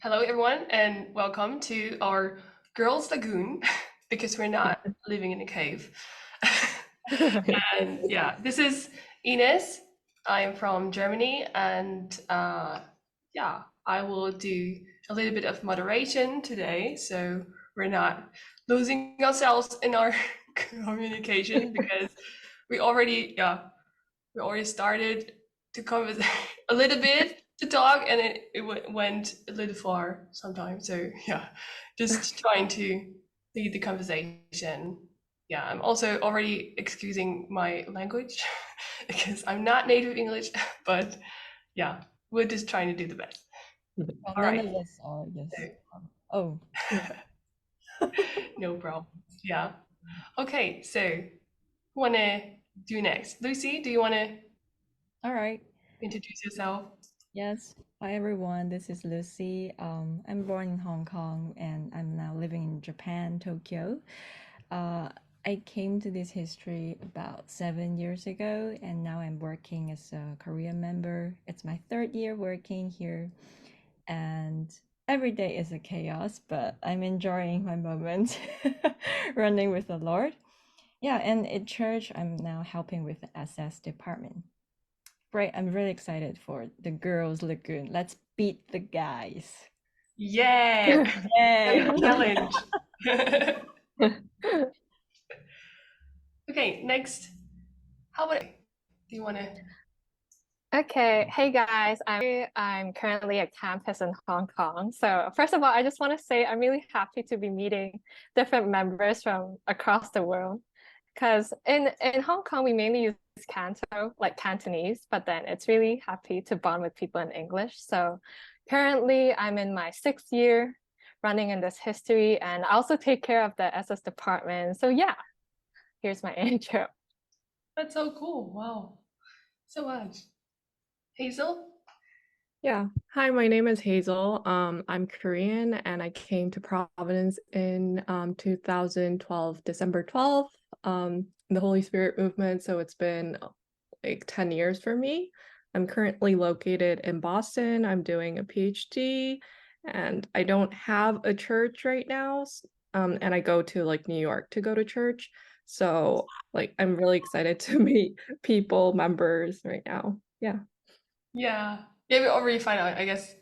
Hello, everyone, and welcome to our Girls Lagoon because we're not living in a cave. And yeah, this is Ines. I am from Germany, and yeah, I will do a little bit of moderation today, so we're not losing ourselves in our communication because we already started to converse a little bit to talk, and it went a little far sometimes. So yeah, just trying to lead the conversation. Yeah, I'm also already excusing my language because I'm not native English, but yeah, we're just trying to do the best. Well, All none right. of us are, yes. So, Oh, no problem. Yeah. Okay, so who wanna do next? Lucy, do you wanna all right. introduce yourself? Yes. Hi, everyone. This is Lucy. I'm born in Hong Kong and I'm now living in Japan, Tokyo. Uh, I came to this history about 7 years ago, and now I'm working as a Korean member. It's my third year working here, and every day is a chaos, but I'm enjoying my moment running with the Lord. Yeah, and at church, I'm now helping with the SS department. Right, I'm really excited for the girls' lagoon. Let's beat the guys. Yeah, Yay! challenge. Okay, next. How about do you want to? Okay, hey guys, I'm currently at campus in Hong Kong. So first of all, I just want to say I'm really happy to be meeting different members from across the world. Because in Hong Kong we mainly use Canto, like Cantonese, but then it's really happy to bond with people in English. So currently I'm in my 6th year running in this history, and I also take care of the SS department. So yeah, here's my intro. That's so cool. Wow, so much. Hazel? Yeah. Hi, my name is Hazel. I'm Korean and I came to Providence in 2012, December 12th, the Holy Spirit movement. So it's been like 10 years for me. I'm currently located in Boston. I'm doing a PhD and I don't have a church right now. And I go to like New York to go to church. So like I'm really excited to meet people, members right now. Yeah. Yeah, yeah. We already find out. I guess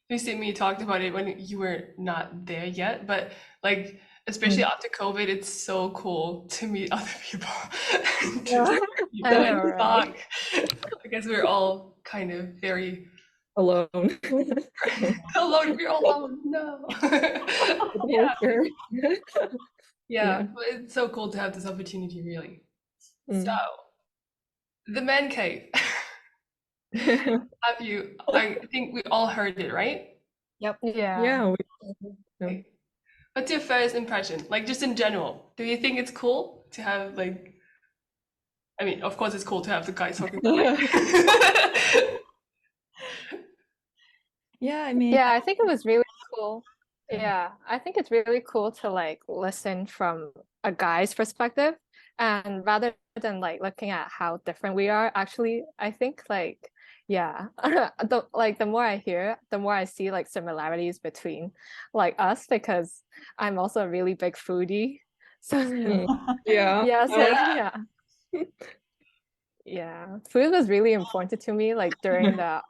Lucy and me talked about it when you were not there yet. But like, especially after COVID, it's so cool to meet other people and to Yeah. talk to I people know, and right? talk. I guess we're all kind of very Alone. alone. We're all alone. No. The Holy Yeah, Spirit. yeah. Yeah. But it's so cool to have this opportunity, really. So, Mm. the man cave. Have you? I think we all heard it, right? Yep. Yeah. Yeah. Yeah. Okay. What's your first impression? Like, just in general, do you think it's cool to have like? I mean, of course, it's cool to have the guys talking, but like, Yeah, I mean, Yeah, I think it was really cool. Yeah, I think it's really cool to like listen from a guy's perspective, and rather than like looking at how different we are, actually, I think like yeah, the more I hear, the more I see like similarities between like us, because I'm also a really big foodie. So Mm. Yeah. yeah, so yeah, yeah. Yeah, food was really important to me, like during the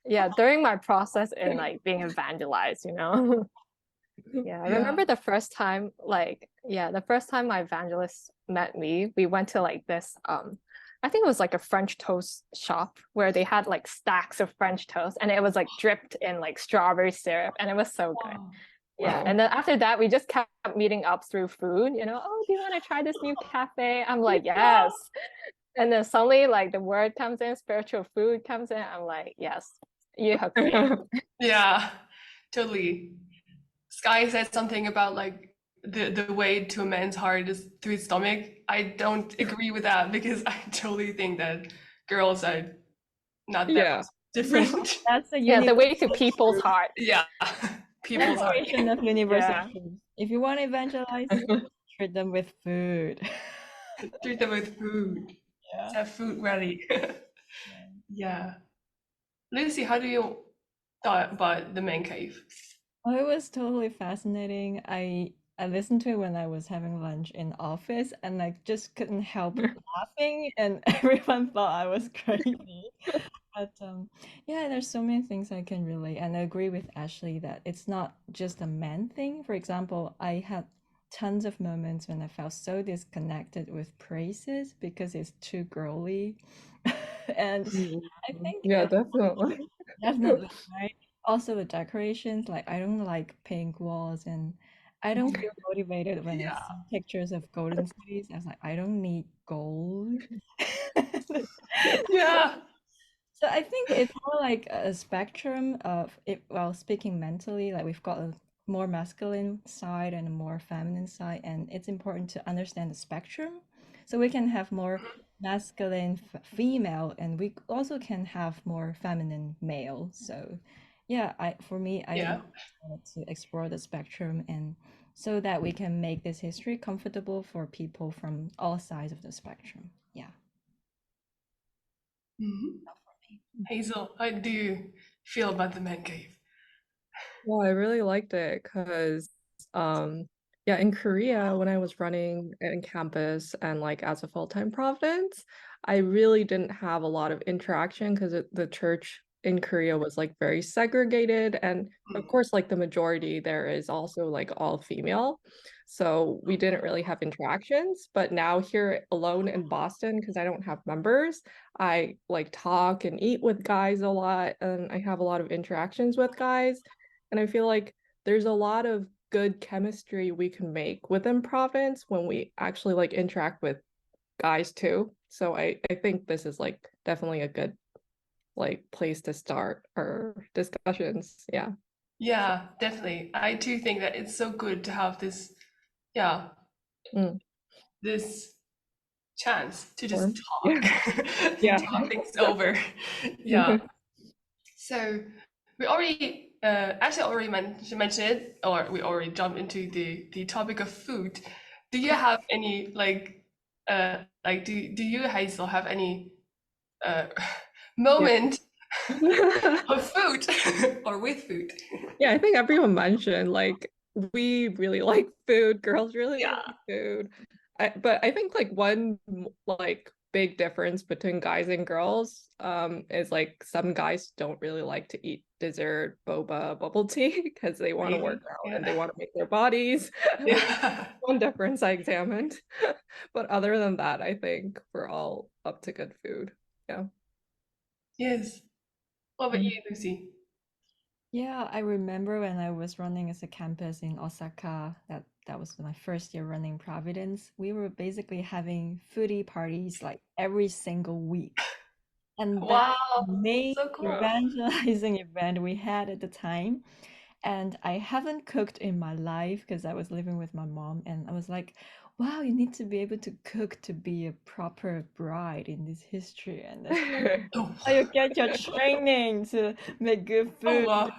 yeah, during my process in like being evangelized, you know. Yeah, I yeah. remember the first time, like, yeah, the first time my evangelist met me, we went to like this I think it was like a French toast shop where they had like stacks of French toast and it was like dripped in like strawberry syrup and it was so good. Wow. Yeah, Wow. and then after that, we just kept meeting up through food, you know. Oh, do you want to try this new cafe? I'm like, yes. And then suddenly, like the word comes in, spiritual food comes in. I'm like, yes, you hooked me. Yeah, totally. Sky said something about like the way to a man's heart is through his stomach. I don't agree with that because I totally think that girls are not that Yeah. much different. that's a Yeah, the way to universal people's truth. heart. Yeah, people's heart. Declaration of universal Yeah. truth. If you want to evangelize, treat them with food. Treat them with food. Yeah. Have food ready. Yeah. Yeah. Lucy, how do you thought about the man cave? Oh, it was totally fascinating. I listened to it when I was having lunch in office, and I just couldn't help laughing, and everyone thought I was crazy. But yeah, there's so many things I can relate, and I agree with Ashley that it's not just a man thing. For example, I had tons of moments when I felt so disconnected with praises because it's too girly, and I think Yeah, definitely. definitely, right? Also, the decorations, like I don't like pink walls, and I don't feel motivated when I Yeah. see pictures of golden cities. I was like, I don't need gold. Yeah. So I think it's more like a spectrum of it. Well, speaking mentally, like we've got a more masculine side and a more feminine side, and it's important to understand the spectrum, so we can have more masculine female, and we also can have more feminine male. So, yeah, I for me, I Yeah. wanted to explore the spectrum, and so that we can make this history comfortable for people from all sides of the spectrum. Yeah. Mhm. Hazel, how do you feel about the man cave? Well, I really liked it because, yeah, in Korea, when I was running in campus and like as a full-time Providence, I really didn't have a lot of interaction because the church in Korea was like very segregated. And of course, like the majority there is also like all female. So we didn't really have interactions. But now here alone in Boston, because I don't have members, I like talk and eat with guys a lot, and I have a lot of interactions with guys. And I feel like there's a lot of good chemistry we can make within Province when we actually like interact with guys too. So I think this is like definitely a good like place to start our discussions. Yeah. Yeah, definitely. I too think that it's so good to have this, yeah, Mm. this chance to Or just yeah. talk, Yeah. talk things over. Yeah. So we already, actually already mentioned it, or we already jumped into the topic of food. Do you have any like do you, Hazel, have any uh Yeah. moment of food or with food? Yeah, I think everyone mentioned like we really like food, girls really Yeah. like food. But I think like one like big difference between guys and girls is like some guys don't really like to eat dessert, boba, bubble tea because they want to work Maybe. out and they Yeah. want to make their bodies. Yeah. One difference I examined. But other than that, I think we're all up to good food. Yeah. Yes. What about you, Lucy? Yeah, I remember when I was running as a campus in Osaka, that was my first year running Providence. We were basically having foodie parties like every single week. And that's Wow, the main so cool. evangelizing event we had at the time. And I haven't cooked in my life because I was living with my mom, and I was like, wow, you need to be able to cook to be a proper bride in this history. And that's Oh, how you get your training to make good oh food wow.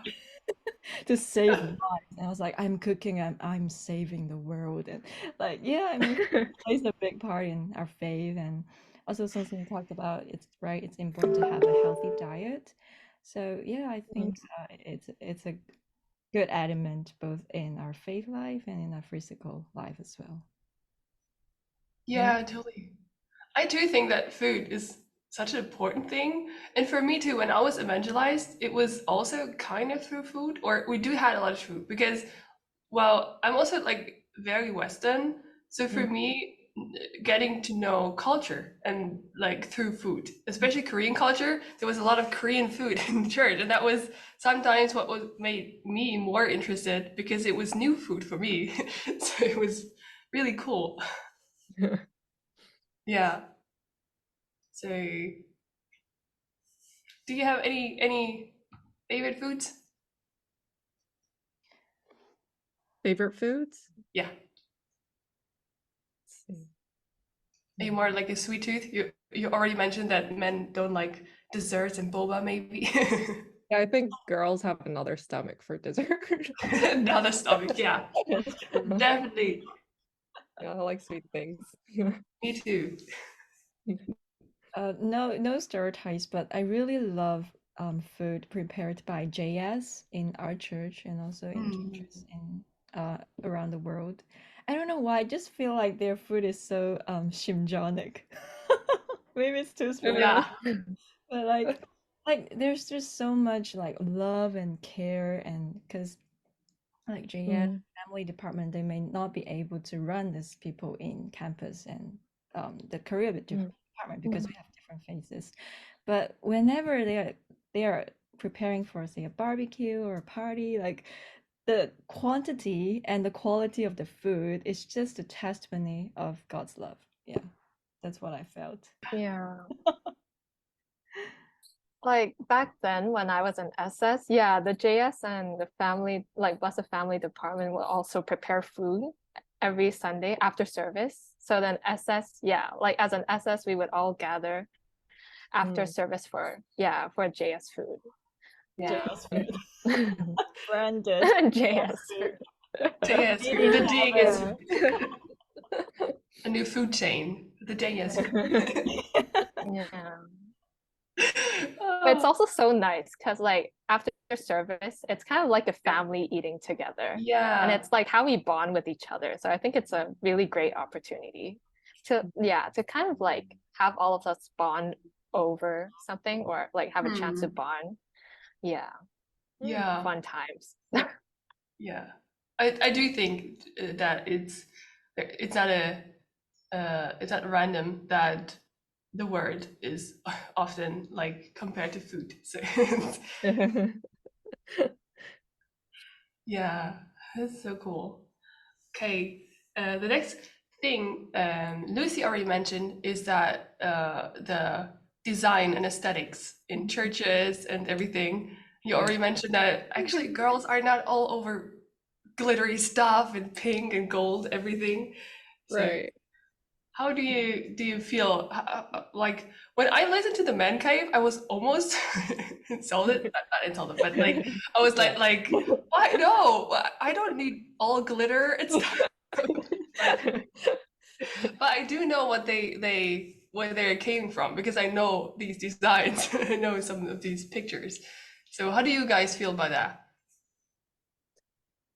to save lives. And I was like, I'm cooking, I'm saving the world. And like, yeah, I mean, food plays a big part in our faith. And also, since we talked about it's right, it's important to have a healthy diet. So yeah, I think it's a good element both in our faith life and in our physical life as well. Yeah. Yeah, totally. I do think that food is such an important thing. And for me too, when I was evangelized, it was also kind of through food, or we do had a lot of food because, well, I'm also like very Western. So for me, getting to know culture and like through food, especially Korean culture, there was a lot of Korean food in church. And that was sometimes what was made me more interested because it was new food for me. So it was really cool. Yeah. So do you have any favorite foods? Favorite foods? Yeah. Let's see. Are you more like a sweet tooth? You already mentioned that men don't like desserts and boba, maybe. Yeah, I think girls have another stomach for dessert. Another stomach, yeah. That's true. Definitely. Yeah, I like sweet things. Me too. No, no stereotypes, but I really love food prepared by JS in our church and also in churches in around the world. I don't know why. I just feel like their food is so shimjonic. Maybe it's too strong, Yeah. but like there's just so much like love and care, and because like JS family department, they may not be able to run these people in campus and the career department because we have different phases. But whenever they are preparing for say a barbecue or a party, like the quantity and the quality of the food is just a testimony of God's love. Yeah, that's what I felt. Yeah. Like back then when I was in SS, yeah, the JS and the family, like Blessed Family Department will also prepare food every Sunday after service. So then SS, yeah, like as an SS, we would all gather after service for JS food. Yeah. JS food. Branded. JS food. JS food. The JS a new food chain. The JS food. Yeah. But it's also so nice because like after service, it's kind of like a family eating together. Yeah. And it's like how we bond with each other. So I think it's a really great opportunity to kind of like have all of us bond over something or like have a chance to bond. Yeah. Yeah. Fun times. Yeah. I do think that it's not random that the word is often like compared to food. So yeah, that's so cool. Okay, the next thing Lucy already mentioned is that the design and aesthetics in churches and everything. You already mentioned that actually girls are not all over glittery stuff and pink and gold, everything. So Right. how do you feel like when I listened to the MANCAVE, I was almost insulted, not insulted, but like I was like why no, I don't need all glitter. It's but I do know what where they came from because I know these designs. I know some of these pictures. So how do you guys feel about that?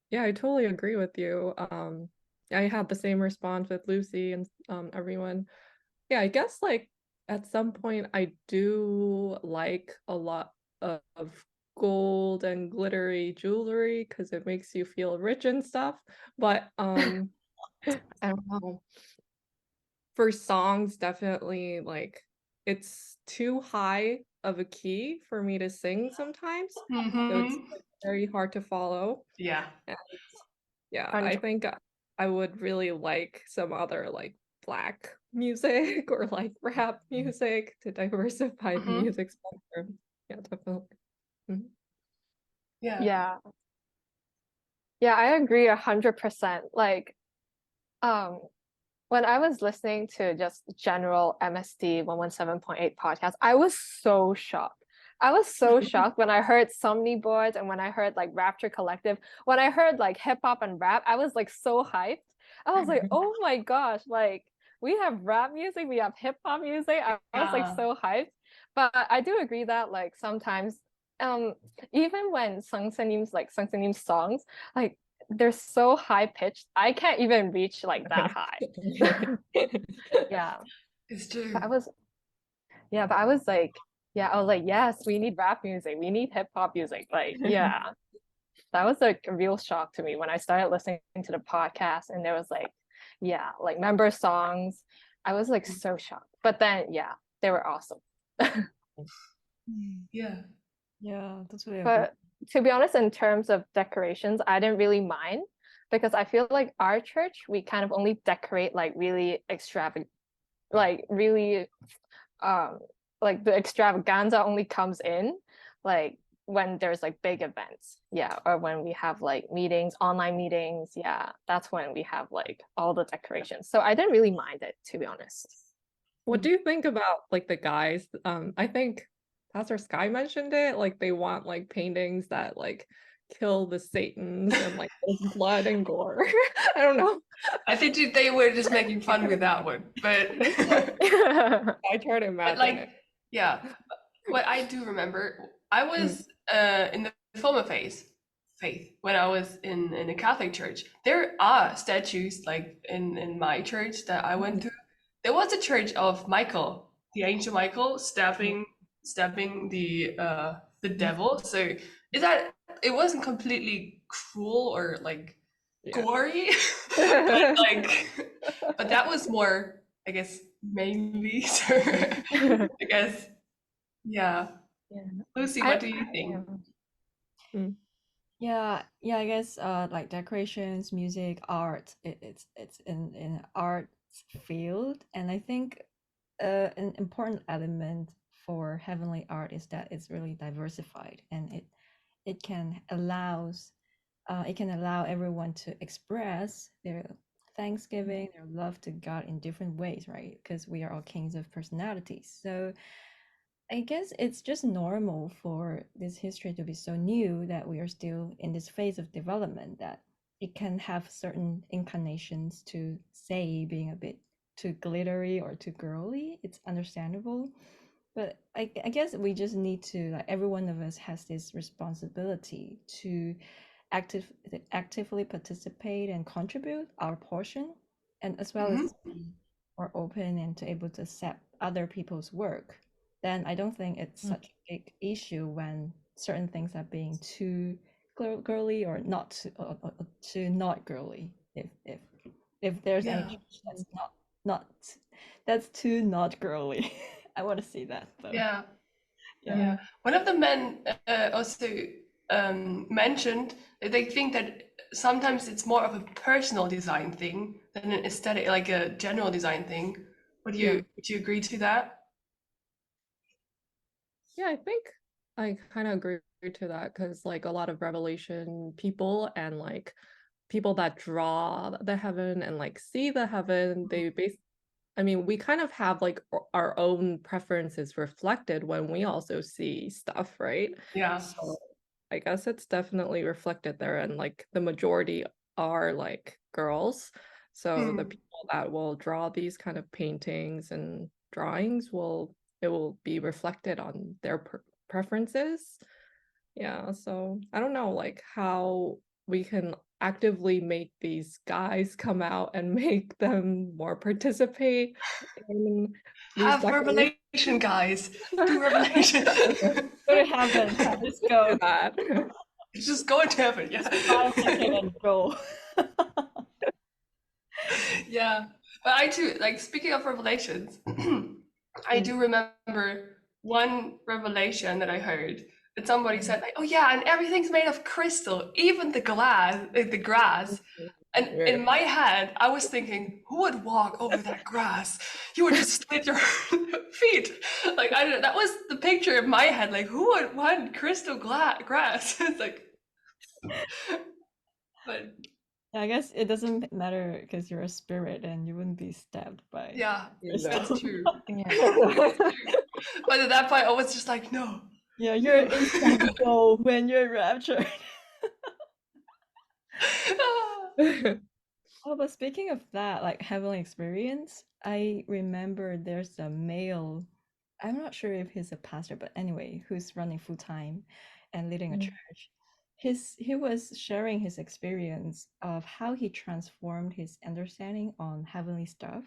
Yeah, I totally agree with you. I had the same response with Lucy and everyone. Yeah, I guess like at some point I do like a lot of gold and glittery jewelry because it makes you feel rich and stuff. But I don't know. For songs, definitely like it's too high of a key for me to sing sometimes. So it's like, very hard to follow. Yeah. And yeah, I think I would really like some other like black music or like rap music to diversify the music spectrum. Yeah, definitely. Yeah. Yeah, I agree 100%. Like, when I was listening to just general MSD 117.8 podcast, I was so shocked. I was so shocked when I heard Somni Boards and when I heard like Rapture Collective. When I heard like hip hop and rap, I was like so hyped. I was like, oh my gosh, like we have rap music, we have hip hop music. I was like so hyped. But I do agree that like sometimes even when Sungsanim's songs, like they're so high pitched. I can't even reach like that high. Yeah. It's true. But I was like, yes, we need rap music. We need hip hop music. Like, yeah. That was like a real shock to me when I started listening to the podcast and there was like, yeah, like member songs. I was like so shocked. But then yeah, they were awesome. Yeah. Yeah, that's really But to be honest, in terms of decorations, I didn't really mind because I feel like our church, we kind of only decorate like really extravagant, like really, like the extravaganza only comes in like when there's like big events, yeah, or when we have like meetings, online meetings, yeah, that's when we have like all the decorations. So I didn't really mind it, to be honest. What do you think about like the guys? I think Pastor Sky mentioned it, like they want like paintings that like kill the Satans and like blood and gore. I don't know. I think they were just making fun with that one, but I try to imagine like it. yeah, what I do remember, I was in the former faith when I was in a Catholic church. There are statues like in my church that I went to. There was a church of Michael, the angel Michael, stabbing the devil. So is that it wasn't completely cruel or like Yeah. gory, but like but that was more, I guess, mainly. So I guess, yeah. Yeah. Lucy, I what do you think? Yeah, I guess like decorations, music, art, it's in art field, and I think an important element for heavenly art is that it's really diversified, and it can allow everyone to express their thanksgiving, their love to God in different ways, right? Because we are all kings of personalities. So I guess it's just normal for this history to be so new that we are still in this phase of development, that it can have certain inclinations to say being a bit too glittery or too girly. It's understandable. But I guess we just need to, like, every one of us has this responsibility to active, actively participate and contribute our portion, and as well Hmm. as be more open and to able to accept other people's work. Then I don't think it's such a big issue when certain things are being too girly or not too not girly. If there's any Yeah. church not that's too not girly. I want to see that though. Yeah. Yeah. Yeah. One of the men also mentioned that they think that sometimes it's more of a personal design thing than an aesthetic, like a general design thing. Would you agree to that? Yeah, I think I kind of agree to that because like a lot of Revelation people and like people that draw the heaven and like see the heaven, I mean, we kind of have like our own preferences reflected when we also see stuff, right? Yeah. So I guess it's definitely reflected there, and like the majority are like girls. So the Hmm. people that will draw these kind of paintings and drawings will be reflected on their preferences. Yeah, so I don't know like how we can actively make these guys come out and make them more participate in these Have decorations. revelation, guys. Do revelation. Go to heaven. Let's go. Do that. Just go into heaven. Yeah. Buy a ticket and go. Yeah. But I too, like, speaking of revelations, I do remember one revelation that I heard that somebody said, like, oh yeah, and everything's made of crystal, even the glass, like the grass. And in my head, I was thinking, who would walk over that grass? You would just slit your feet. Like, I don't know. That was the picture in my head. Like, who would want crystal grass? It's like, but I guess it doesn't matter because you're a spirit and you wouldn't be stabbed by yeah, crystal. that's true. yeah. But at that point, I was just like, no. Yeah, you're insensible when you're raptured. Oh, but speaking of that, like heavenly experience, I remember there's a male, I'm not sure if he's a pastor, but anyway, who's running full time and leading a church. He was sharing his experience of how he transformed his understanding on heavenly stuff.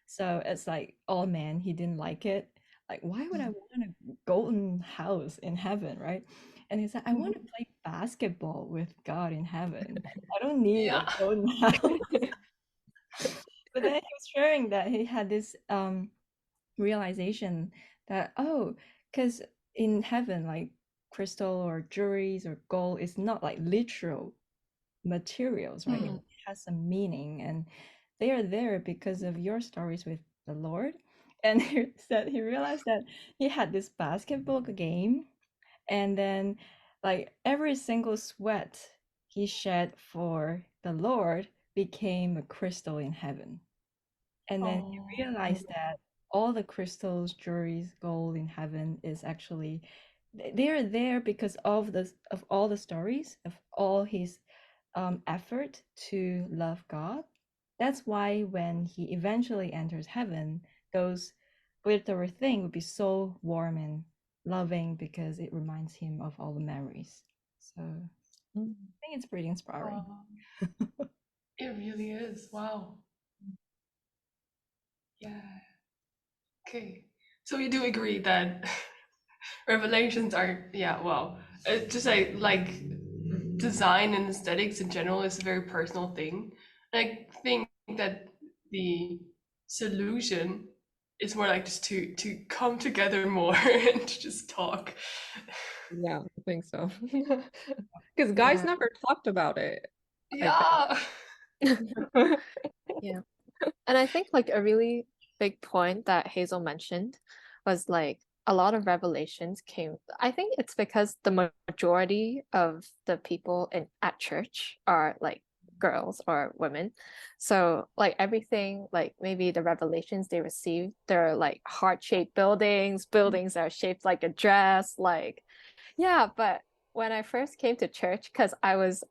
So it's like, oh man, he didn't like it. Like, why would I want a golden house in heaven, right? And he said, I want to play basketball with God in heaven. I don't need a Yeah. golden house. But then he was sharing that he had this realization that, oh, because in heaven, like crystal or jewelries or gold is not like literal materials, right? It has a meaning, and they are there because of your stories with the Lord. And he said he realized that he had this basketball game, and then like every single sweat he shed for the Lord became a crystal in heaven. And then Oh. he realized that all the crystals, jewelries, gold in heaven is actually they are there because of all the stories of all his effort to love God. That's why when he eventually enters heaven, those glittery thing would be so warm and loving because it reminds him of all the memories. So I think it's pretty inspiring. It really is. Wow. Yeah. Okay. So you do agree that revelations are, yeah, well, just like design and aesthetics in general is a very personal thing. And I think that the solution is more like just to come together more and to just talk. Yeah, I think so. Because guys Yeah. never talked about it, I Yeah. think. Yeah. And I think like a really big point that Hazel mentioned was like a lot of revelations came. I think it's because the majority of the people at church are like girls or women. So like everything, like maybe the revelations they received, they're like heart-shaped buildings that are shaped like a dress, like yeah, but when I first came to church, because I was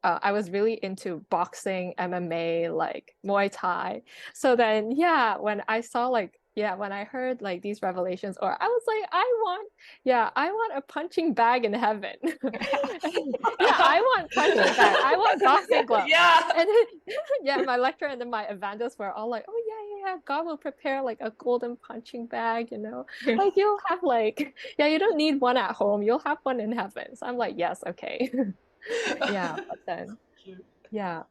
really into boxing, MMA, like Muay Thai. So then yeah, when I saw like yeah, when I heard like these revelations, or I was like, I want a punching bag in heaven. Yeah, I want punching bag. I want boxing gloves. Yeah. And then, yeah, my lecturer and then my evangelists were all like, oh yeah, God will prepare like a golden punching bag, you know. Like you'll have like yeah, you don't need one at home. You'll have one in heaven. So I'm like, yes, okay. Yeah, but then Cute. yeah.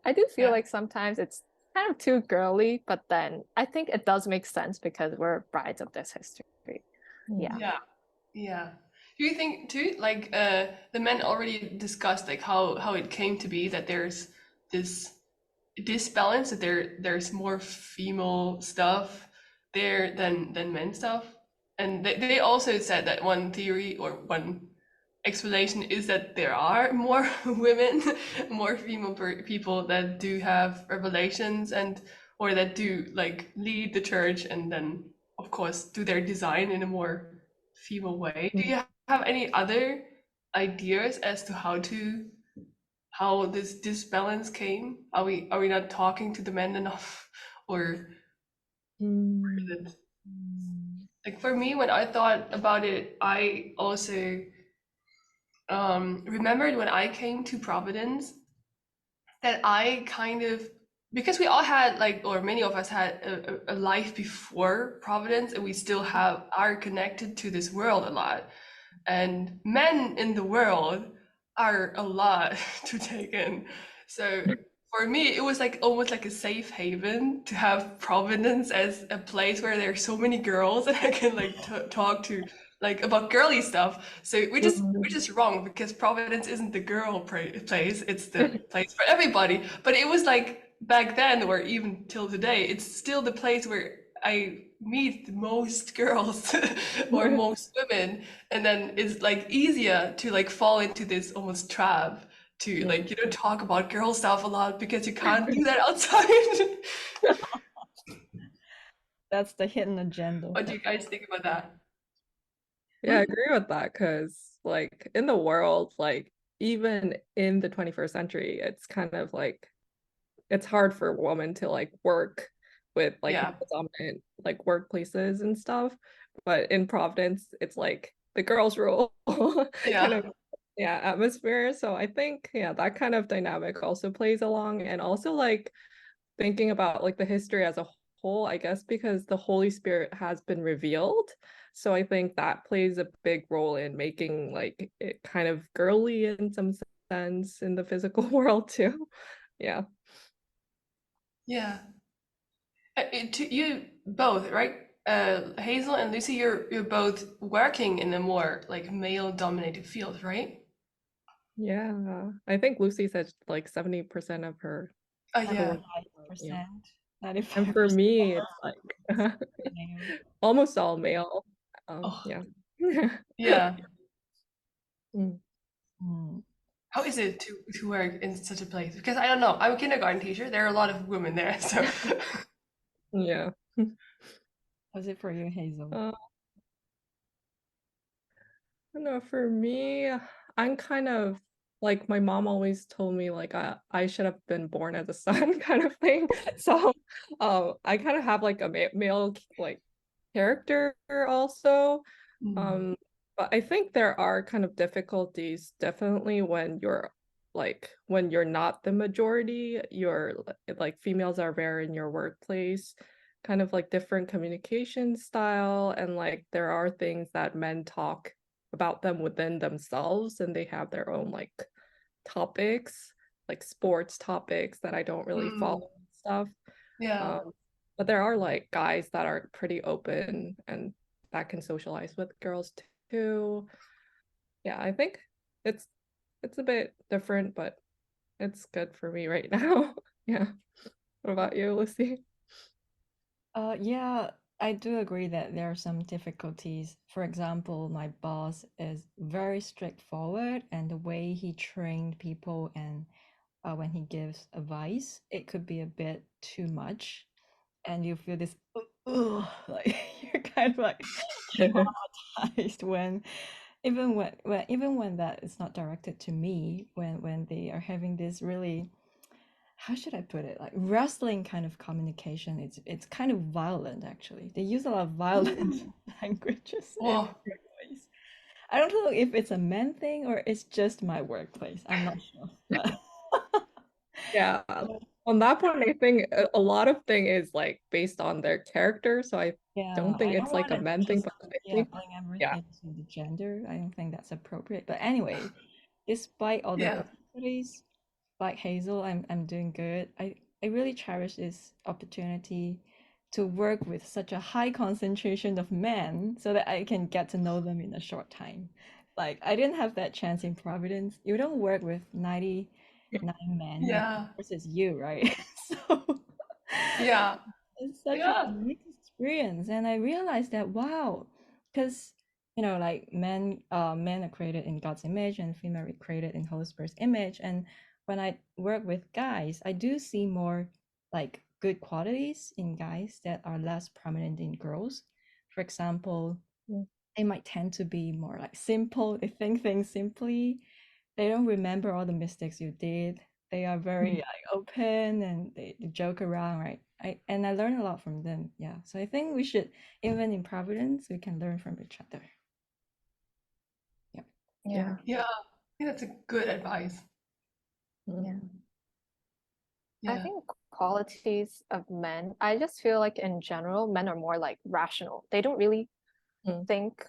I do feel Yeah. like sometimes it's kind of too girly, but then I think it does make sense because we're brides of this history. Yeah. Yeah. Yeah. Do you think too, like the men already discussed like how it came to be that there's this disbalance, that there's more female stuff there than men stuff? And they also said that one theory or one explanation is that there are more women, more female people that do have revelations and or that do like lead the church and then of course do their design in a more female way. Do you have any other ideas as to how this disbalance came? Are we not talking to the men enough, or is it like for me when I thought about it, I also remembered when I came to Providence that I kind of, because we all had like, or many of us had a life before Providence, and we still are connected to this world a lot. And men in the world are a lot to take in. So for me, it was like almost like a safe haven to have Providence as a place where there are so many girls and I can like talk to like about girly stuff. So we're just wrong because Providence isn't the girl place; it's the place for everybody. But it was like back then, or even till today, it's still the place where I meet the most girls or most women, and then it's like easier to like fall into this almost trap to like talk about girl stuff a lot because you can't do that outside. That's the hidden agenda. What do you guys think about that? Yeah, I agree with that because like in the world, like even in the 21st century, it's kind of like it's hard for a woman to like work with like Yeah. dominant like workplaces and stuff. But in Providence, it's like the girls rule kind Yeah. of atmosphere. So I think that kind of dynamic also plays along, and also like thinking about like the history as a whole, I guess because the Holy Spirit has been revealed. So I think that plays a big role in making like it kind of girly in some sense in the physical world too. Yeah. Yeah. You both, right? Hazel and Lucy, you're both working in a more like male-dominated field, right? Yeah. I think Lucy said like 70% of her Oh her yeah. work. Yeah. 95%, And for 95% me, it's like male. almost all male. Oh Yeah. yeah. Mm. How is it to work in such a place? Because I don't know. I'm a kindergarten teacher. There are a lot of women there, so Yeah. How's it for you, Hazel? I don't know, for me, I'm kind of like my mom always told me like I should have been born as a son kind of thing. So I kind of have like a male like character also. Mm. But I think there are kind of difficulties definitely when you're not the majority, you're like females are rare in your workplace, kind of like different communication style, and like there are things that men talk about them within themselves and they have their own like topics, like sports topics that I don't really follow and stuff. Yeah. But there are like guys that are pretty open and that can socialize with girls too. Yeah, I think it's a bit different, but it's good for me right now. Yeah. What about you, Lucy? Yeah, I do agree that there are some difficulties. For example, my boss is very straightforward, and the way he trained people and when he gives advice, it could be a bit too much, and you feel this "Ugh," like you're kind of like traumatized when even when that is not directed to me, when they are having this really, how should I put it, like wrestling kind of communication. It's kind of violent actually. They use a lot of violent languages in Wow. the workplace. I don't know if it's a man thing or it's just my workplace. I'm not sure. But Yeah. On that point, I think a lot of thing is like based on their character. So I yeah, don't think I it's don't like want a to men thing, just but I yeah think bring yeah. everything to the gender. I don't think that's appropriate. But anyway, despite all the Yeah. difficulties, like Hazel, I'm doing good. I really cherish this opportunity to work with such a high concentration of men so that I can get to know them in a short time. Like I didn't have that chance in Providence. You don't work with 99 men Yeah. versus you, right? So Yeah. it's such a Yeah. unique experience, and I realized that wow, because like men are created in God's image, and female are created in Holy Spirit's image. And when I work with guys, I do see more like good qualities in guys that are less prominent in girls. For example, Mm. they might tend to be more like simple. They think things simply. They don't remember all the mistakes you did. They are very like open and they joke around, right? I learn a lot from them. Yeah. So I think we should, even in Providence, we can learn from each other. Yeah. Yeah. Yeah. I think that's a good advice. Yeah. I Yeah. think qualities of men, I just feel like in general, men are more like rational. They don't really Mm. think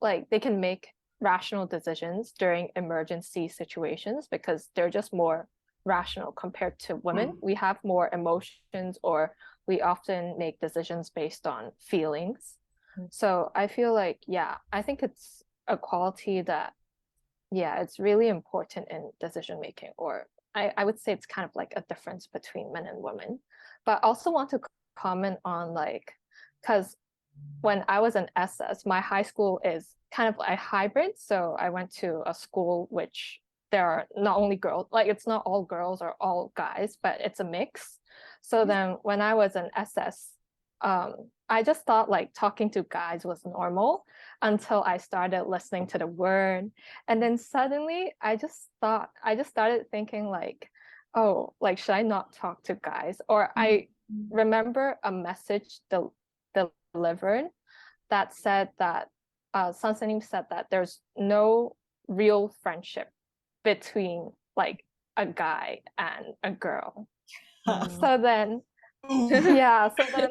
like they can make rational decisions during emergency situations because they're just more rational compared to women. Mm. We have more emotions or we often make decisions based on feelings. Mm. So I feel like, yeah, I think it's a quality that, yeah, it's really important in decision making, or I would say it's kind of like a difference between men and women. But I also want to comment on like, because when I was in SS, my high school is kind of a hybrid. So I went to a school which there are not only girls, like it's not all girls or all guys, but it's a mix. So then when I was in SS, I just thought like talking to guys was normal until I started listening to the word. And then suddenly I just started thinking like, oh, like should I not talk to guys? Or I remember a message delivered that said that Sansanim said that there's no real friendship between like a guy and a girl. So then, yeah, so then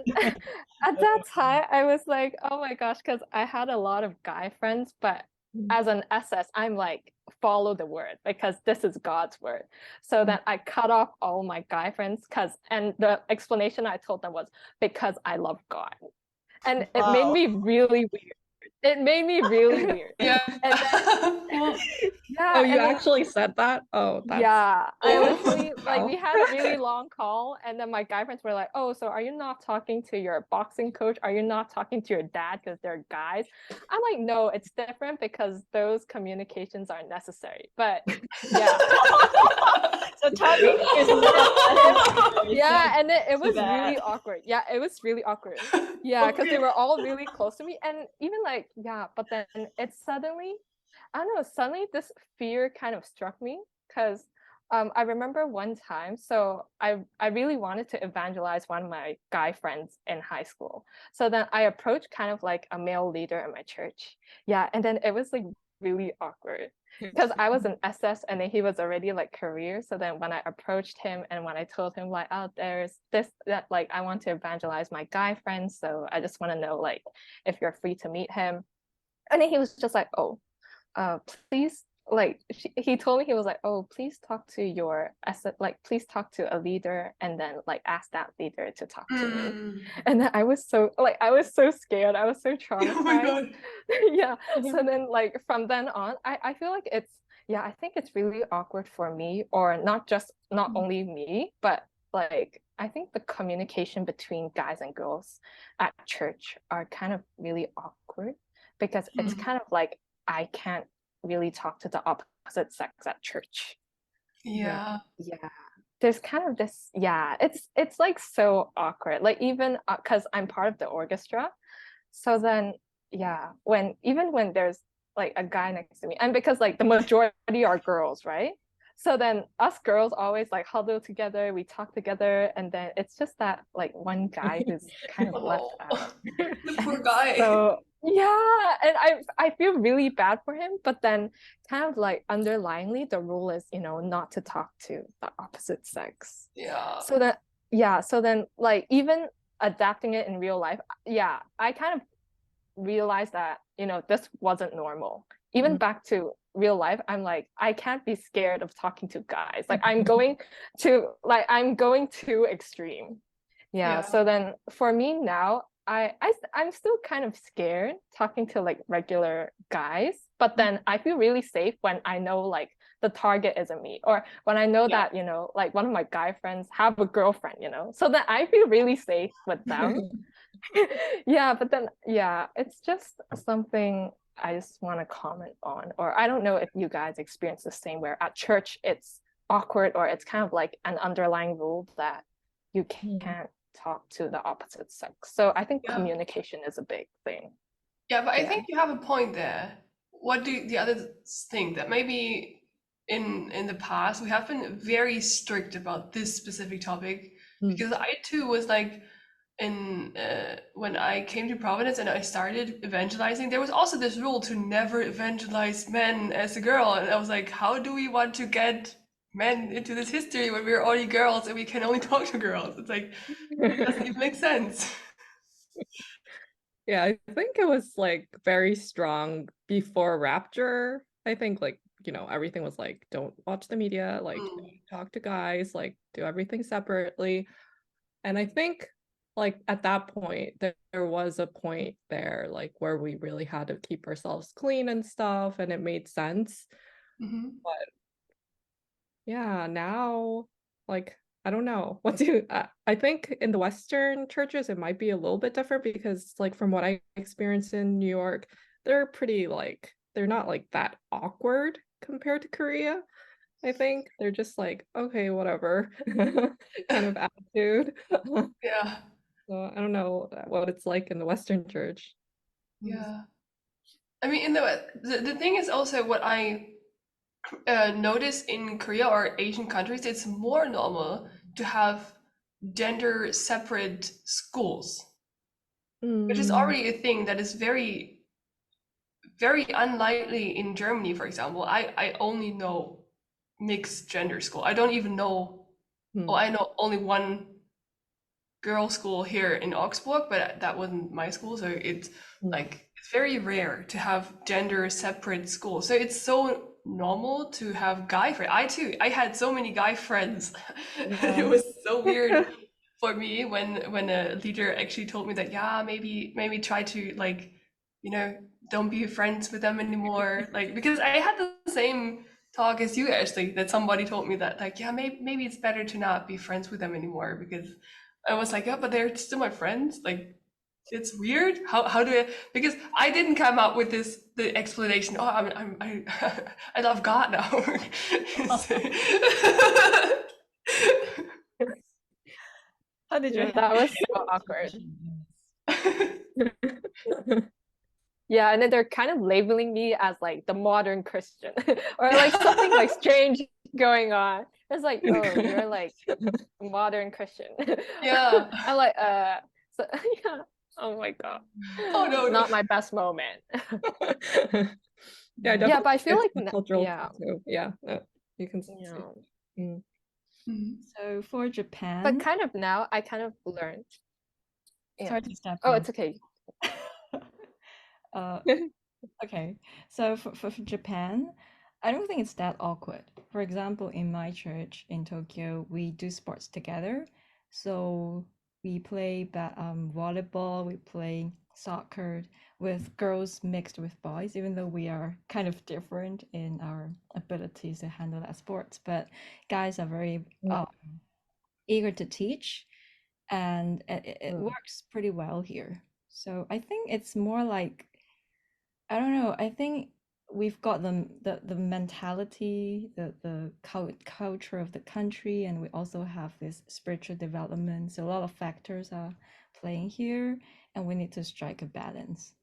at that time I was like, oh my gosh, because I had a lot of guy friends, but as an SS, I'm like, follow the word because this is God's word. So then I cut off all my guy friends and the explanation I told them was because I love God. And it made me really weird. It made me really weird. Yeah. And then, Well, yeah, Oh, you and then actually said that? Oh, that's yeah, I Oh. literally like wow. we had a really long call, and then my guy friends were like, "Oh, so are you not talking to your boxing coach? Are you not talking to your dad because they're guys?" I'm like, "No, it's different because those communications are necessary." But yeah, So talking is not yeah, and it was bad. really awkward. Yeah, it was really awkward. Yeah, because they Okay. were all really close to me, and even like yeah, but then it suddenly, I don't know, suddenly this fear kind of struck me because I remember one time, so I really wanted to evangelize one of my guy friends in high school. So then I approached kind of like a male leader in my church. Yeah, and then it was like really awkward because I was in SS and then he was already like career. So then when I approached him and when I told him like, oh, there's this that like I want to evangelize my guy friends, so I just want to know like if you're free to meet him. And then he was just like, oh, please, like he told me, he was like, oh, please talk to your asset, like please talk to a leader and then like ask that leader to talk to me. And then I was so scared, I was so Oh my traumatized. God. Yeah, so then like from then on I feel like it's, yeah, I think it's really awkward for me, or not only me, but like I think the communication between guys and girls at church are kind of really awkward because it's kind of like I can't really talk to the opposite sex at church. Yeah. Yeah. There's kind of this, yeah, it's like so awkward. Like even because I'm part of the orchestra. So then yeah, when there's like a guy next to me, and because like the majority are girls, right? So then us girls always like huddle together, we talk together, and then it's just that like one guy who's kind of left Oh, out. the poor And guy. so yeah, and I feel really bad for him, but then kind of like underlyingly the rule is, not to talk to the opposite sex. Yeah. So that, yeah, so then like even adapting it in real life, yeah, I kind of realized that, this wasn't normal. Even back to real life, I'm like, I can't be scared of talking to guys. Like I'm going too extreme. Yeah. Yeah. So then for me now, I'm still kind of scared talking to like regular guys, but then I feel really safe when I know like the target isn't me, or when I know Yeah. that, like one of my guy friends have a girlfriend, so that I feel really safe with them. Yeah, but then yeah, it's just something I just want to comment on. Or I don't know if you guys experience the same, where at church it's awkward, or it's kind of like an underlying rule that you can't talk to the opposite sex. So I think Yeah. communication is a big thing. Yeah, but I Yeah. think you have a point there. What do the others think? That maybe in the past we have been very strict about this specific topic, because I too was like in when I came to Providence and I started evangelizing, there was also this rule to never evangelize men as a girl, and I was like, how do we want to get men into this history when we're only girls and we can only talk to girls? It's like it doesn't even make sense. Yeah, I think it was like very strong before Rapture. I think like, everything was like, don't watch the media, like talk to guys, like do everything separately. And I think like at that point, there was a point there like where we really had to keep ourselves clean and stuff, and it made sense. But yeah, now like I don't know what to I think in the Western churches it might be a little bit different, because like from what I experienced in New York, they're pretty like they're not like that awkward compared to Korea. I think they're just like, okay, whatever kind of attitude. Yeah. So I don't know what it's like in the Western church. Yeah. I mean, the thing is also what I notice in Korea or Asian countries, it's more normal to have gender separate schools, which is already a thing that is very, very unlikely in Germany, for example. I only know mixed gender school. I don't even know, oh, I know only one girls' school here in Augsburg, but that wasn't my school, so it's like it's very rare to have gender separate schools. So it's so normal to have guy friends. I had so many guy friends. It was so weird for me when a leader actually told me that, yeah, maybe try to like, don't be friends with them anymore. Like, because I had the same talk as you, Ashley, that somebody told me that like, yeah, maybe it's better to not be friends with them anymore, because I was like, yeah, but they're still my friends. Like, it's weird. How do I? Because I didn't come up with the explanation. Oh, I I love God now. How did you That was so awkward. Yeah, and then they're kind of labeling me as like the modern Christian or like something like strange going on. It's like, oh, you're like modern Christian. Yeah. I'm like, so yeah. Oh my God. Oh no, no. Not my best moment. Yeah, Yeah, definitely. but I feel It's like a cultural yeah, thing too. Yeah, you can see. yeah. Mhm. So for But Japan, kind of now I kind of learned. Yeah. sorry to step Oh, in. it's okay. uh, okay, so for Japan, I don't think it's that awkward. For example, in my church in Tokyo, we do sports together. So we play volleyball, we play soccer with girls mixed with boys, even though we are kind of different in our abilities to handle that sports. But guys are very eager to teach, and it works pretty well here. So I think it's more like, I don't know. I think we've got the mentality, the culture of the country, and we also have this spiritual development. So a lot of factors are playing here, and we need to strike a balance.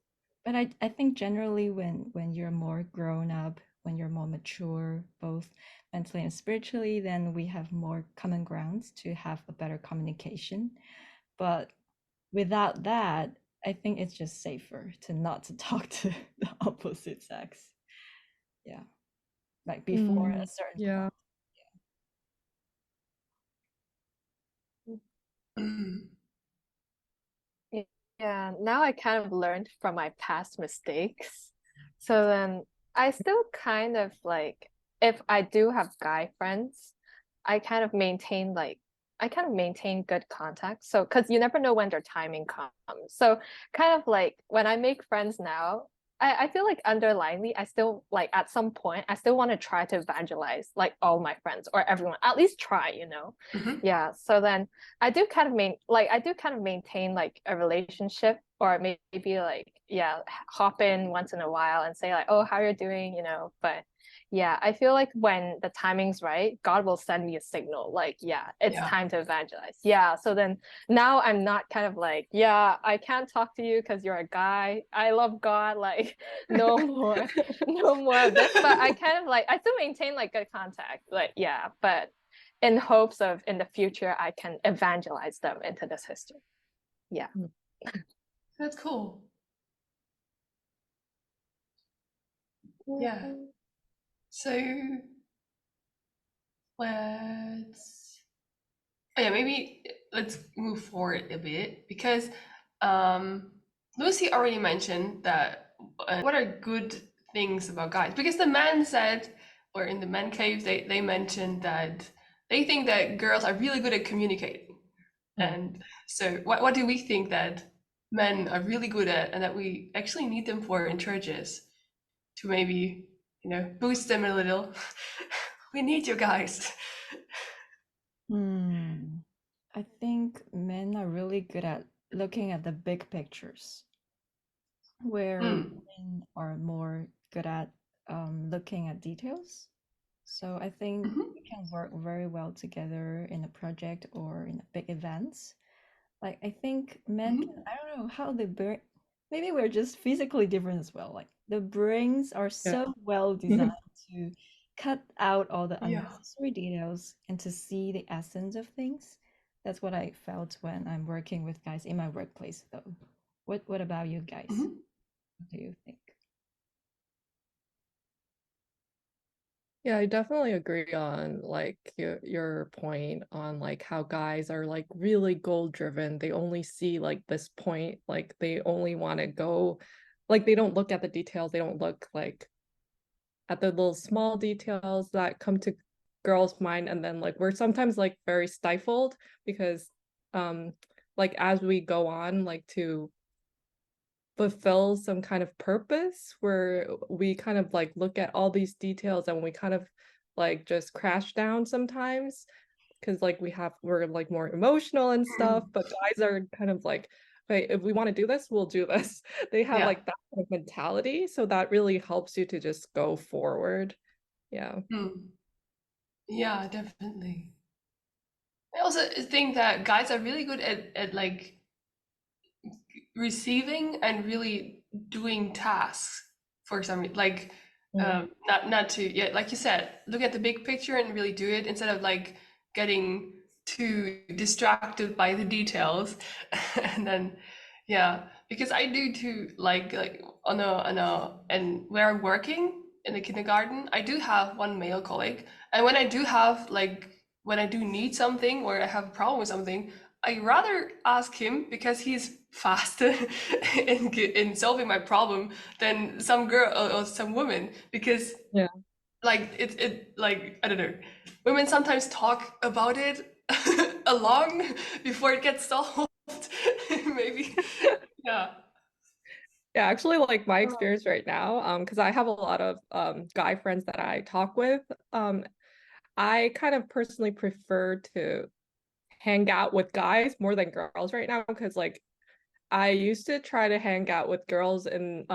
But I think generally when you're more grown up, when you're more mature, both mentally and spiritually, then we have more common grounds to have a better communication. But without that, I think it's just safer to not to talk to the opposite sex. Yeah. Like before a certain Yeah. point. Mhm. Yeah, now I kind of learned from my past mistakes. So then I still kind of like, if I do have guy friends, I kind of maintain like, I kind of maintain good contact. So, because you never know when their timing comes. So, kind of like when I make friends now, I feel like underlyingly, I still like at some point, I still want to try to evangelize like all my friends or everyone, at least try, you know? Mhm. Yeah. So then I do kind of maintain like a relationship, or maybe like yeah, hop in once in a while and say like, oh, how you're doing, you know. But yeah, I feel like when the timing's right, God will send me a signal like, yeah, it's Yeah. time to evangelize. Yeah. So then now I'm not kind of like, yeah, I can't talk to you because you're a guy. I love God, like no more, no more of this. But I kind of like I still maintain like good contact. Like, yeah, but in hopes of in the future I can evangelize them into this history. Yeah. That's cool. Yeah. So let's oh yeah, maybe let's move forward a bit because Lucy already mentioned that what are good things about guys? Because the man said, or in the man cave, they mentioned that they think that girls are really good at communicating. And so what do we think that men are really good at and that we actually need them for in churches to maybe, boost them a little? We need you guys. I think men are really good at looking at the big pictures, where women are more good at looking at details. So I think we can work very well together in a project or in a big events. Like I think men can, I don't know how the brain, maybe we're just physically different as well. Like the brains are so well designed to cut out all the Yeah. unnecessary details and to see the essence of things. That's what I felt when I'm working with guys in my workplace though. What about you guys? What do you think? Yeah, I definitely agree on like your point on like how guys are like really goal driven. They only see like this point, like they only want to go, like they don't look at the details. They don't look like at the little small details that come to girls' mind, and then like we're sometimes like very stifled because like as we go on like to fulfill some kind of purpose where we kind of like look at all these details and we kind of like just crash down sometimes because like we're like more emotional and stuff, but guys are kind of like, okay, if we want to do this, we'll do this. They have Yeah. like that kind of mentality, so that really helps you to just go forward. Yeah. Yeah, definitely. I also think that guys are really good at like receiving and really doing tasks for some like Not to, yeah, like you said, look at the big picture and really do it instead of like getting too distracted by the details. And then yeah, because I do too, like and where I'm working in the kindergarten, I do have one male colleague, and when I do have like when I do need something or I have a problem with something, I rather ask him because he's faster in solving my problem than some girl or some woman, because Yeah. like it like I don't know, women sometimes talk about it along before it gets solved. Maybe. Yeah. Yeah, actually, like my experience right now, because I have a lot of guy friends that I talk with, I kind of personally prefer to hang out with guys more than girls right now, because like I used to try to hang out with girls and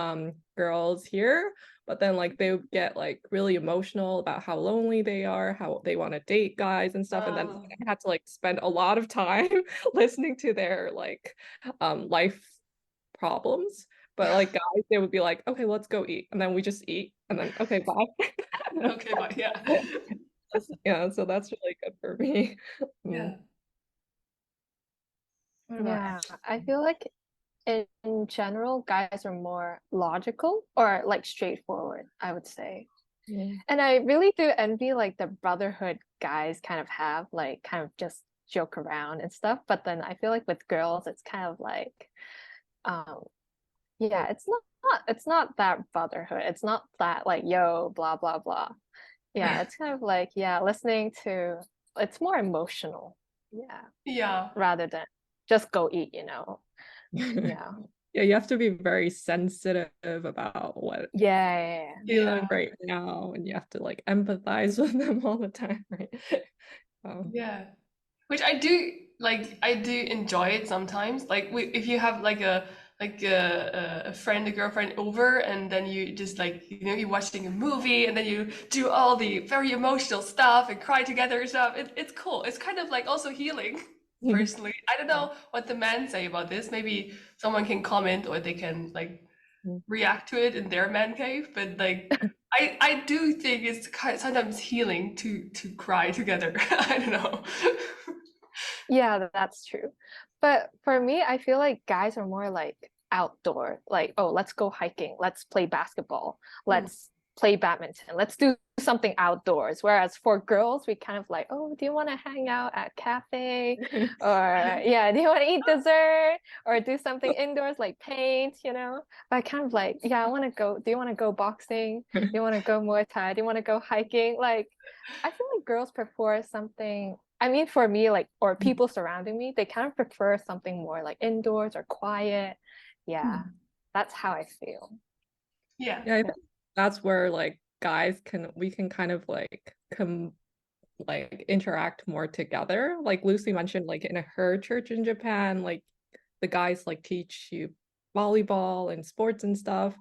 girls here, but then like they would get like really emotional about how lonely they are, how they want to date guys and stuff, and then Um, I had to like spend a lot of time listening to their like life problems. But like guys, they would be like, okay, let's go eat, and then we just eat, and then okay, bye. okay, but yeah. Yeah, so that's really good for me. Mm. Yeah. What about Yeah, I Ashley? feel like in general, guys are more logical or like straightforward, I would say. Yeah. And I really do envy like the brotherhood guys kind of have, like kind of just joke around and stuff. But then I feel like with girls, it's kind of like, um, yeah, it's not that brotherhood. It's not that like, yo, blah, blah, blah. Yeah, it's kind of like, yeah, listening to, it's more emotional. Yeah, Yeah. rather than just go eat, you know. Yeah. Yeah, you have to be very sensitive about what Yeah. Yeah. feeling right now, and you have to like empathize with them all the time, right? Yeah. Which I do like. I do enjoy it sometimes. Like if you have like a friend, a girlfriend over, and then you just like you're watching a movie, and then you do all the very emotional stuff and cry together and stuff. It's cool. It's kind of like also healing. Personally, I don't know what the men say about this. Maybe someone can comment or they can like react to it in their man cave. But like, I do think it's sometimes healing to cry together. I don't know. Yeah, that's true. But for me, I feel like guys are more like outdoor, like, oh, let's go hiking, let's play basketball, Hmm. let's play badminton, let's do something outdoors. Whereas for girls, we kind of like, oh, do you want to hang out at cafe? Or yeah, do you want to eat dessert? Or do something indoors like paint, you know? But I kind of like, yeah, I want to go, do you want to go boxing? Do you want to go Muay Thai? Do you want to go hiking? Like, I feel like girls prefer something. I mean, for me, like, or people surrounding me, they kind of prefer something more like indoors or quiet. Yeah, that's how I feel. Yeah. Yeah, I think that's where like guys can we can kind of like come like interact more together. Like Lucy mentioned, like in her church in Japan, like the guys like teach you volleyball and sports and stuff.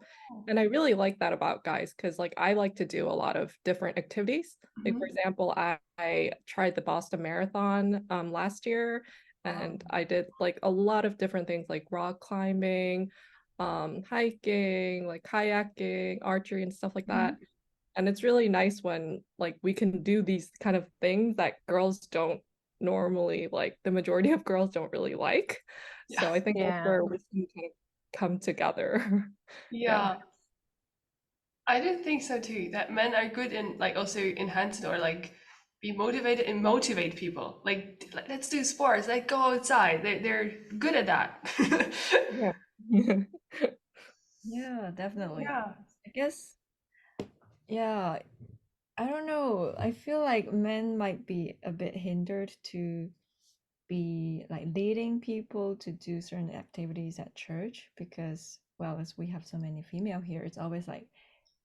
And I really like that about guys because like I like to do a lot of different activities. Like for Mhm. example, I tried the Boston Marathon last year, and I did like a lot of different things like rock climbing, hiking, like kayaking, archery and stuff like that. Mhm. And it's really nice when like we can do these kind of things that girls don't normally like, the majority of girls don't really like. Yeah. So I think that's Yeah. where we can kind of come together. Yeah. Yeah. I do think so too, that men are good in like also enhance or like be motivated and motivate people. Like let's do sports, like go outside. They're good at that. Yeah. Yeah, definitely. Yeah. I guess, yeah, I don't know. I feel like men might be a bit hindered to be like leading people to do certain activities at church because, well, as we have so many female here, it's always like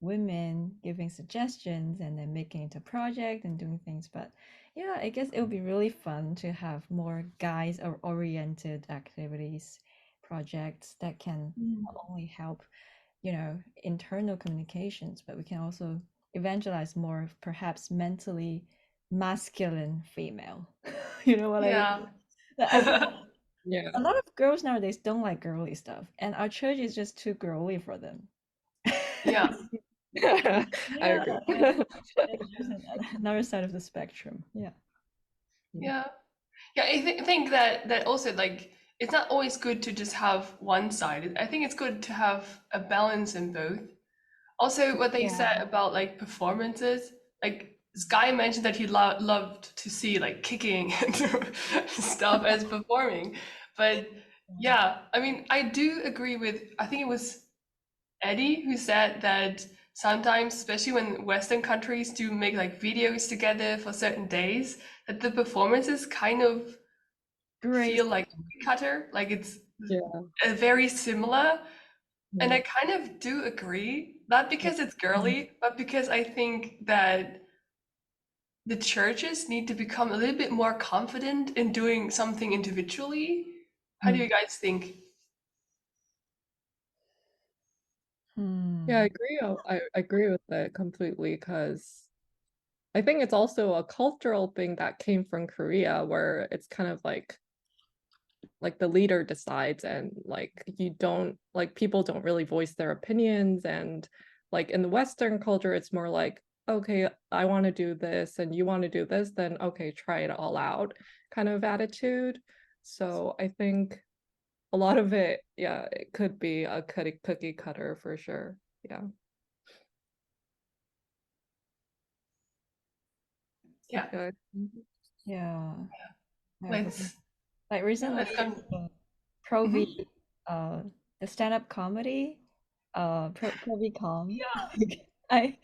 women giving suggestions and then making it a project and doing things. But yeah, I guess it would be really fun to have more guys or oriented activities, projects that can not only help, internal communications, but we can also evangelize more perhaps mentally masculine female. You know what I mean? Yeah. I feel Yeah. a lot of girls nowadays don't like girly stuff, and our church is just too girly for them. Yeah. I Yeah, agree. there's another side of the spectrum. Yeah. Yeah. Yeah, I think that also like it's not always good to just have one side. I think it's good to have a balance in both. Also, what they said Yeah. about like performances, like Sky mentioned that he loved to see like kicking and stuff as performing. But yeah, I mean, I do agree with, I think it was Eddie who said that sometimes, especially when Western countries do make like videos together for certain days, that the performances kind of Great. feel like cookie cutter, like it's Yeah. very similar. And Mm. I kind of do agree, not because it's girly, but because I think that the churches need to become a little bit more confident in doing something individually. How do you guys think? Yeah, I Hmm. agree. I agree with that completely because I think it's also a cultural thing that came from Korea where it's kind of like the leader decides and like you don't like people don't really voice their opinions and like in the Western culture it's more like okay, I want to do this and you want to do this, then okay, try it all out kind of attitude. So I think a lot of it, yeah, it could be a cookie cutter for sure. Yeah. Yeah, Good. Yeah. I agree. let's Like yeah, recently, let's come. Provi, Mhm. the stand-up comedy, Provicom. Yeah, I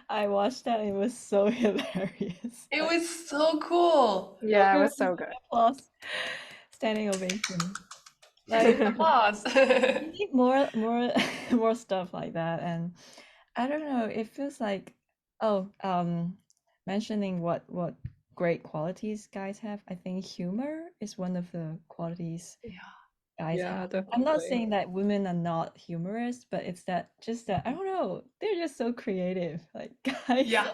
I watched that. It was so hilarious. it Like was so cool. Yeah, it was so good. applause, standing ovation. Like Applause. we need more more stuff like that. And I don't know, it feels like oh, mentioning what great qualities guys have, I think humor is one of the qualities Yeah, guys Yeah, have. I'm not definitely. saying that women are not humorous, but it's that just that I don't know, they're just so creative, like guys. yeah,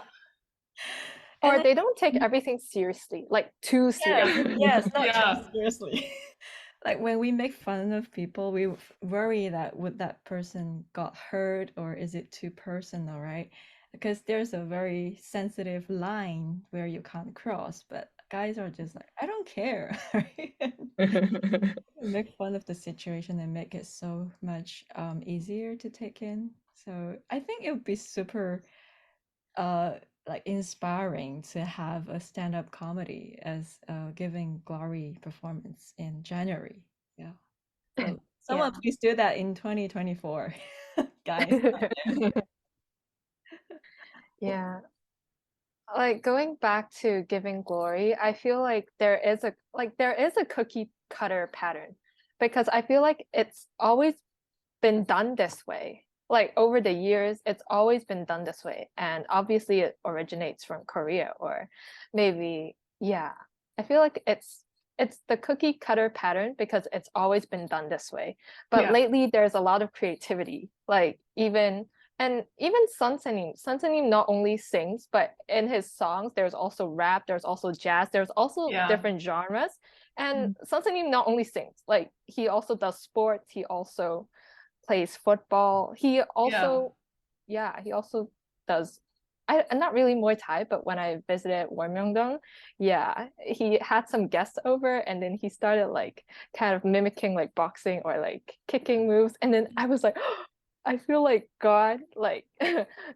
And Or then they don't take everything seriously, like too yes, seriously. yes, not yeah, just seriously. Like when we make fun of people, we worry that would that person got hurt or is it too personal, right? Because there's a very sensitive line where you can't cross, but guys are just like, I don't care, right? Make fun of the situation and make it so much easier to take in. So I think it would be super uh like inspiring to have a stand-up comedy as a Giving Glory performance in January. Yeah. So someone Yeah. please do that in 2024, guys. Yeah. Like going back to giving glory, I feel like there is a cookie cutter pattern because I feel like it's always been done this way. Like over the years, it's always been done this way. And obviously it originates from Korea or maybe, yeah. I feel like it's the cookie cutter pattern because it's always been done this way. But yeah, lately there's a lot of creativity. Like even Sunsenim not only sings, but in his songs, there's also rap, there's also jazz, there's also yeah, different genres. And Mm. Sunsenim not only sings, like he also does sports, he also plays football. yeah, He also does. I'm not really Muay Thai, but when I visited Warmyongdong, yeah, he had some guests over, and then he started like kind of mimicking like boxing or like kicking moves, and then I was like, I feel like God, like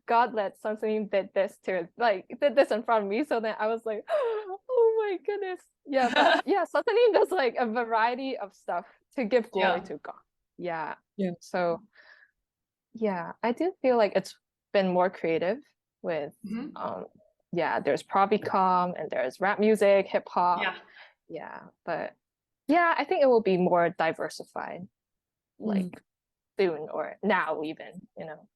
God let something did this in front of me. So then I was like, oh my goodness, yeah, but yeah, something does like a variety of stuff to give glory yeah. to God. Yeah. Yeah. So yeah, I do feel like it's been more creative with Mhm. yeah, there's Provicom and there's rap music, hip hop. Yeah, Yeah, but yeah, I think it will be more diversified like Mm. soon or now even, you know.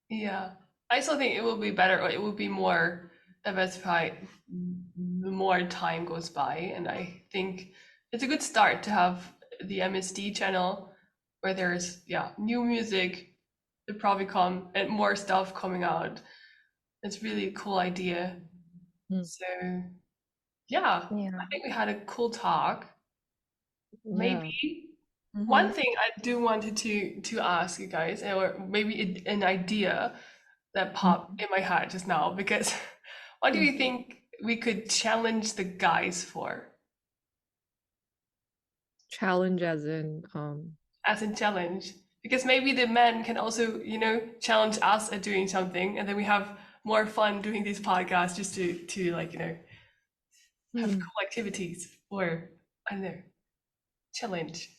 yeah. I still think it will be better, or it will be more diversified the more time goes by. And I think it's a good start to have the MSD channel where there's new music, the Provicom, and more stuff coming out. It's really a cool idea. Mm. So yeah, Yeah. I think we had a cool talk. Yeah. Maybe Mhm. one thing I do wanted to ask you guys, or maybe an idea. that popped in my head just now, because what do you think we could challenge the guys for? Challenge as in As in challenge, because maybe the men can also, challenge us at doing something, and then we have more fun doing these podcasts just to like, have cool activities, or I don't know, challenge.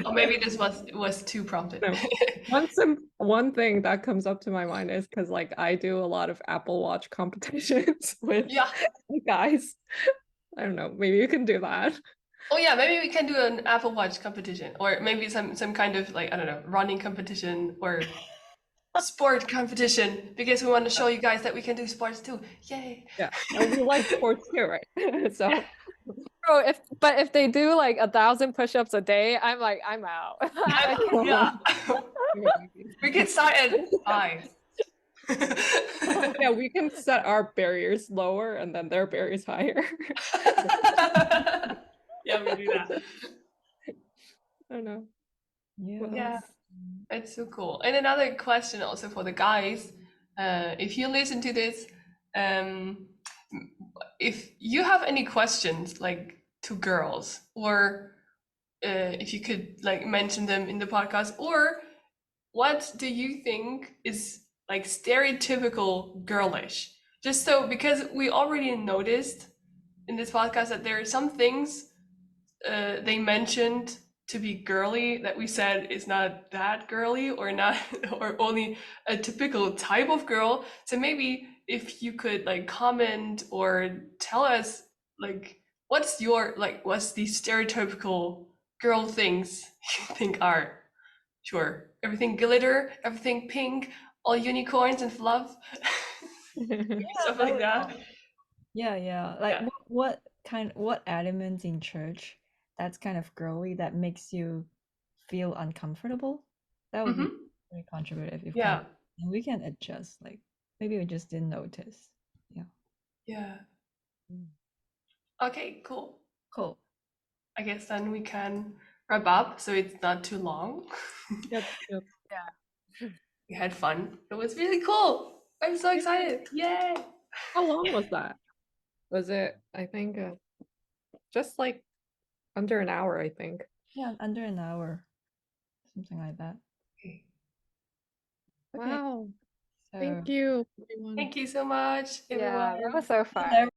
Or maybe this was too prompted. No. One thing that comes up to my mind is because like I do a lot of Apple Watch competitions with Yeah. guys. I don't know, maybe you can do that. Oh yeah, maybe we can do an Apple Watch competition, or maybe some kind of, like, I don't know, running competition or sport competition, because we want to show you guys that we can do sports too. Yay! Yeah, and we like sports too, right? So Bro, if they do like 1,000 push-ups a day, I'm out. I can't. Yeah. We can start at 5. yeah, we can set our barriers lower and then their barriers higher. Yeah, we do that. I don't know. Yeah, it's so cool. And another question also for the guys, if you listen to this, if you have any questions like to girls, or if you could like mention them in the podcast, or what do you think is like stereotypical girlish? Just so, because we already noticed in this podcast that there are some things they mentioned to be girly that we said is not that girly, or not, or only a typical type of girl. So maybe if you could like comment or tell us, like, what's the stereotypical girl things you think are? Sure, everything glitter, everything pink, all unicorns and fluff. Stuff like that. Yeah. Like what elements in church that's kind of girly that makes you feel uncomfortable? That would be very contributive if Yeah. and we can adjust. Like maybe we just didn't notice. Yeah. Okay, cool. Cool. I guess then we can wrap up so it's not too long. Yep. Yeah. We had fun. It was really cool. I'm so excited. Yay! How long was that? Was it, I think, just like under an hour, I think. Yeah, under an hour. Something like that. Okay. Wow. So Thank you, everyone. Thank you so much, everyone. Yeah, that was so fun. everyone